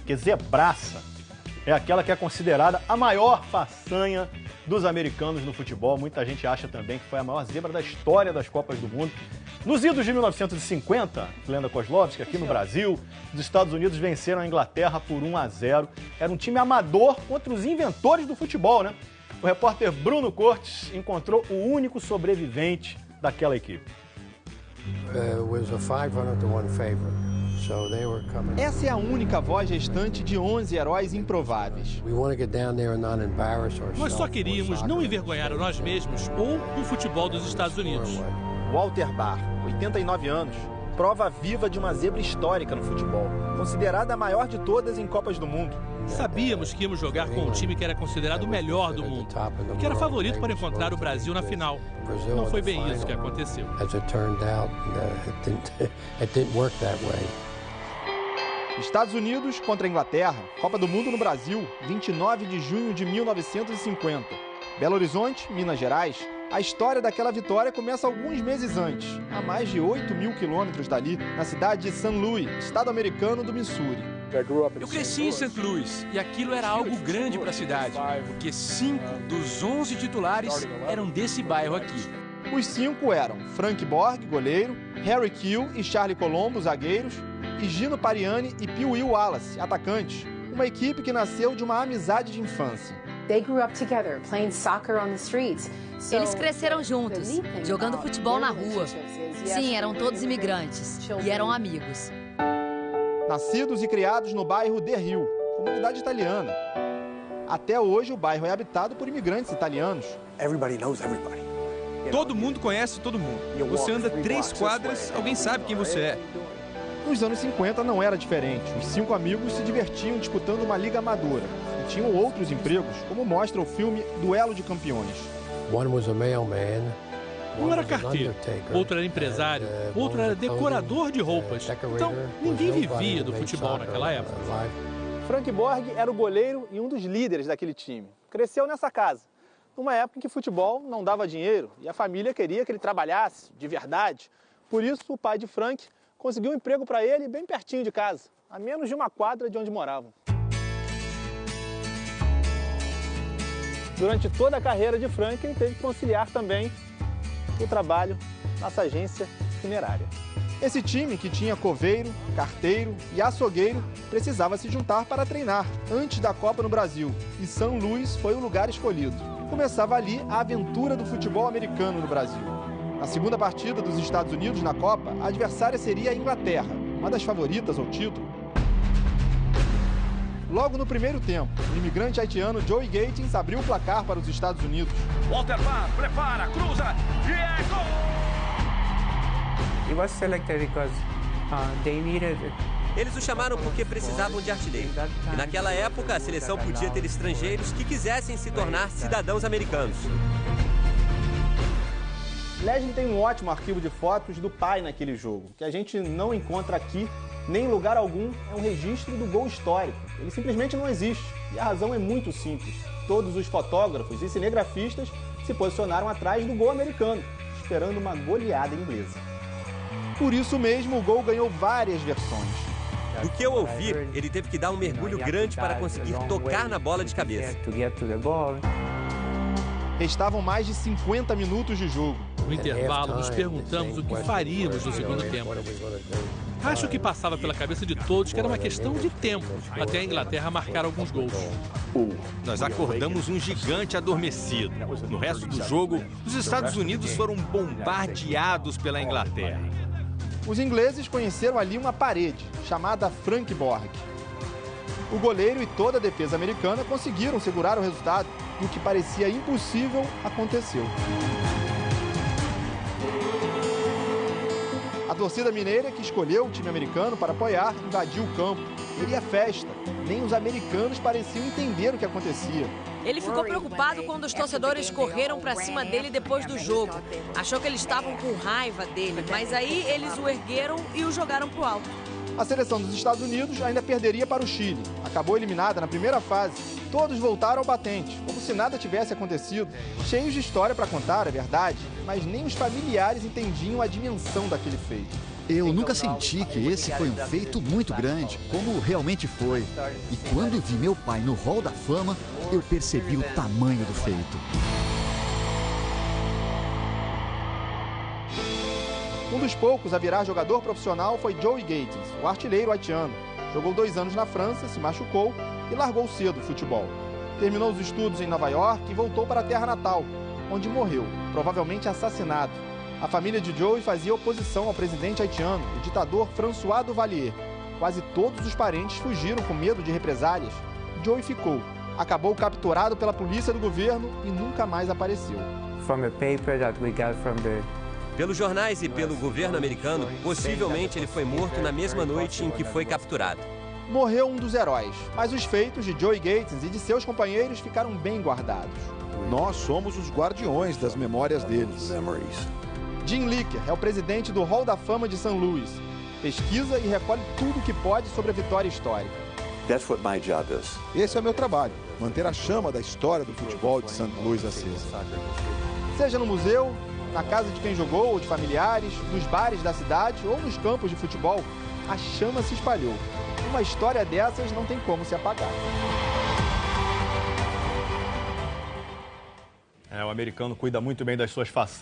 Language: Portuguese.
porque zebraça é aquela que é considerada a maior façanha dos americanos no futebol. Muita gente acha também que foi a maior zebra da história das Copas do Mundo. Nos idos de 1950, Glenda Kozlowski, aqui no Brasil, os Estados Unidos venceram a Inglaterra por 1-0. Era um time amador contra os inventores do futebol, né? O repórter Bruno Cortes encontrou o único sobrevivente daquela equipe. Essa é a única voz restante de 11 heróis improváveis. Nós só queríamos não envergonhar a nós mesmos ou o futebol dos Estados Unidos. Walter Barr, 89 anos, prova viva de uma zebra histórica no futebol, considerada a maior de todas em Copas do Mundo. Sabíamos que íamos jogar com um time que era considerado o melhor do mundo, que era favorito para encontrar o Brasil na final. Não foi bem isso que aconteceu. Estados Unidos contra a Inglaterra, Copa do Mundo no Brasil, 29 de junho de 1950. Belo Horizonte, Minas Gerais. A história daquela vitória começa alguns meses antes, a mais de 8.000 quilômetros dali, na cidade de St. Louis, estado americano do Missouri. Eu cresci em St. Louis e aquilo era algo grande para a cidade, porque 5 dos 11 titulares eram desse bairro aqui. Os 5 eram Frank Borg, goleiro, Harry Kill e Charlie Colombo, zagueiros, e Gino Pariani e Pee Wee Wallace, atacantes. Uma equipe que nasceu de uma amizade de infância. Eles cresceram juntos, jogando futebol na rua. Sim, eram todos imigrantes e eram amigos. Nascidos e criados no bairro The Hill, comunidade italiana. Até hoje, o bairro é habitado por imigrantes italianos. Todo mundo conhece todo mundo. Você anda 3 quadras, alguém sabe quem você é. Nos anos 50 não era diferente. Os 5 amigos se divertiam disputando uma liga amadora e tinham outros empregos, como mostra o filme Duelo de Campeões. Um era carteiro, outro era empresário, outro era decorador de roupas. Então, ninguém vivia do futebol naquela época. Frank Borg era o goleiro e um dos líderes daquele time. Cresceu nessa casa, numa época em que futebol não dava dinheiro e a família queria que ele trabalhasse de verdade. Por isso, o pai de Frank conseguiu um emprego para ele bem pertinho de casa, a menos de uma quadra de onde moravam. Durante toda a carreira de Frank, ele teve que conciliar também o trabalho nessa agência funerária. Esse time, que tinha coveiro, carteiro e açougueiro, precisava se juntar para treinar antes da Copa no Brasil, e São Luís foi o lugar escolhido. Começava ali a aventura do futebol americano no Brasil. Na segunda partida dos Estados Unidos na Copa, a adversária seria a Inglaterra, uma das favoritas ao título. Logo no primeiro tempo, o imigrante haitiano Joey Gatins abriu o placar para os Estados Unidos. Walter Barr prepara, cruza e é gol! He was selected because they needed. Eles o chamaram porque precisavam de artilheiro. E naquela época, a seleção podia ter estrangeiros que quisessem se tornar cidadãos americanos. Leslie tem um ótimo arquivo de fotos do pai naquele jogo, que a gente não encontra aqui, nem em lugar algum. É um registro do gol histórico. Ele simplesmente não existe. E a razão é muito simples. Todos os fotógrafos e cinegrafistas se posicionaram atrás do gol americano, esperando uma goleada inglesa. Por isso mesmo, o gol ganhou várias versões. Do que eu ouvi, ele teve que dar um mergulho grande para conseguir tocar na bola de cabeça. Restavam mais de 50 minutos de jogo. No intervalo, nos perguntamos o que faríamos no segundo tempo. Acho que passava pela cabeça de todos que era uma questão de tempo até a Inglaterra marcar alguns gols. Nós acordamos um gigante adormecido. No resto do jogo, os Estados Unidos foram bombardeados pela Inglaterra. Os ingleses conheceram ali uma parede, chamada Frank Borg. O goleiro e toda a defesa americana conseguiram segurar o resultado, e o que parecia impossível aconteceu. A torcida mineira, que escolheu o time americano para apoiar, invadiu o campo. Queria festa. Nem os americanos pareciam entender o que acontecia. Ele ficou preocupado quando os torcedores correram para cima dele depois do jogo. Achou que eles estavam com raiva dele, mas aí eles o ergueram e o jogaram pro alto. A seleção dos Estados Unidos ainda perderia para o Chile. Acabou eliminada na primeira fase. Todos voltaram ao batente, como se nada tivesse acontecido. Cheios de história para contar, é verdade, mas nem os familiares entendiam a dimensão daquele feito. Eu nunca senti que esse foi um feito muito grande, como realmente foi. E quando vi meu pai no Hall da Fama, eu percebi o tamanho do feito. Um dos poucos a virar jogador profissional foi Joey Gates, o artilheiro haitiano. Jogou 2 anos na França, se machucou e largou cedo o futebol. Terminou os estudos em Nova York e voltou para a terra natal, onde morreu, provavelmente assassinado. A família de Joey fazia oposição ao presidente haitiano, o ditador François Duvalier. Quase todos os parentes fugiram com medo de represálias. Joey ficou. Acabou capturado pela polícia do governo e nunca mais apareceu. Pelos jornais e pelo governo americano, possivelmente ele foi morto na mesma noite em que foi capturado. Morreu um dos heróis, mas os feitos de Joey Gates e de seus companheiros ficaram bem guardados. Nós somos os guardiões das memórias deles. Jim Licker é o presidente do Hall da Fama de St. Louis. Pesquisa e recolhe tudo o que pode sobre a vitória histórica. Esse é o meu trabalho, manter a chama da história do futebol de St. Louis acesa. Seja no museu, na casa de quem jogou ou de familiares, nos bares da cidade ou nos campos de futebol, a chama se espalhou. Uma história dessas não tem como se apagar. O americano cuida muito bem das suas façanhas.